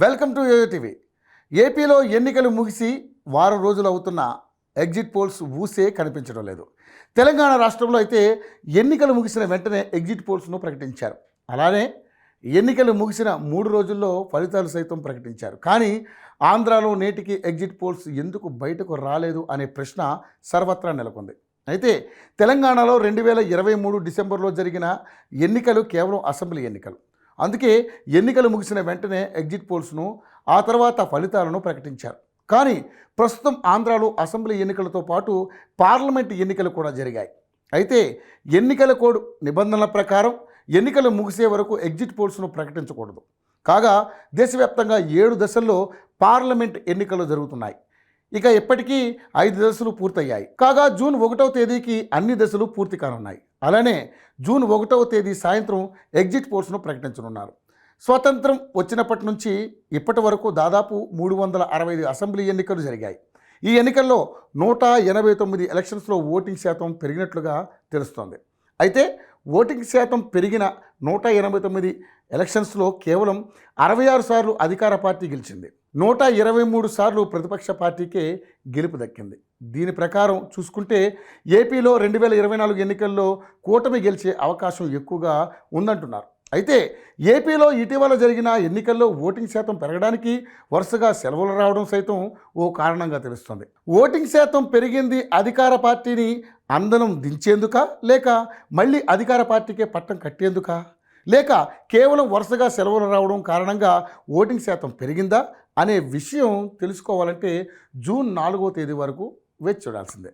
Welcome to yo-yo TV. ఏపీలో ఎన్నికలు ముగిసి వారం రోజులు అవుతున్న ఎగ్జిట్ పోల్స్ ఊసే కనిపించడం లేదు. తెలంగాణ రాష్ట్రంలో అయితే ఎన్నికలు ముగిసిన వెంటనే ఎగ్జిట్ పోల్స్ను ప్రకటించారు. అలానే ఎన్నికలు ముగిసిన 3 రోజుల్లో ఫలితాలు సైతం ప్రకటించారు. కానీ ఆంధ్రాలో నేటికి ఎగ్జిట్ పోల్స్ ఎందుకు బయటకు రాలేదు అనే ప్రశ్న సర్వత్రా నెలకొంది. అయితే తెలంగాణలో 2023 డిసెంబర్లో జరిగిన ఎన్నికలు కేవలం అసెంబ్లీ ఎన్నికలు. అందుకే ఎన్నికలు ముగిసిన వెంటనే ఎగ్జిట్ పోల్స్ను, ఆ తర్వాత ఫలితాలను ప్రకటించారు. కానీ ప్రస్తుతం ఆంధ్రాలో అసెంబ్లీ ఎన్నికలతో పాటు పార్లమెంటు ఎన్నికలు కూడా జరిగాయి. అయితే ఎన్నికల కోడ్ నిబంధనల ప్రకారం ఎన్నికలు ముగిసే వరకు ఎగ్జిట్ పోల్స్ను ప్రకటించకూడదు. కాగా దేశవ్యాప్తంగా 7 దశల్లో పార్లమెంట్ ఎన్నికలు జరుగుతున్నాయి. ఇక ఇప్పటికీ 5 దశలు పూర్తయ్యాయి. కాగా జూన్ 1వ తేదీకి అన్ని దశలు పూర్తి కానున్నాయి. అలానే జూన్ 1వ తేదీ సాయంత్రం ఎగ్జిట్ పోల్స్ను ప్రకటించనున్నారు. స్వతంత్రం వచ్చినప్పటి నుంచి ఇప్పటి వరకు దాదాపు 365 అసెంబ్లీ ఎన్నికలు జరిగాయి. ఈ ఎన్నికల్లో 189 ఎలక్షన్స్లో ఓటింగ్ శాతం పెరిగినట్లుగా తెలుస్తోంది. అయితే ఓటింగ్ శాతం పెరిగిన 189 ఎలక్షన్స్లో కేవలం 66 సార్లు అధికార పార్టీ గెలిచింది. 123 సార్లు ప్రతిపక్ష పార్టీకే గెలుపు దక్కింది. దీని ప్రకారం చూసుకుంటే ఏపీలో 2024 ఎన్నికల్లో కూటమి గెలిచే అవకాశం ఎక్కువగా ఉందంటున్నారు. అయితే ఏపీలో ఇటీవల జరిగిన ఎన్నికల్లో ఓటింగ్ శాతం పెరగడానికి వరుసగా సెలవులు రావడం సైతం ఓ కారణంగా తెలుస్తుంది. ఓటింగ్ శాతం పెరిగింది అధికార పార్టీని అందనం దించేందుకా, లేక మళ్ళీ అధికార పార్టీకే పట్టం కట్టేందుకా, లేక కేవలం వరుసగా సెలవులు రావడం కారణంగా ఓటింగ్ శాతం పెరిగిందా అనే విషయం తెలుసుకోవాలంటే జూన్ 4వ తేదీ వరకు వేచి చూడాల్సిందే.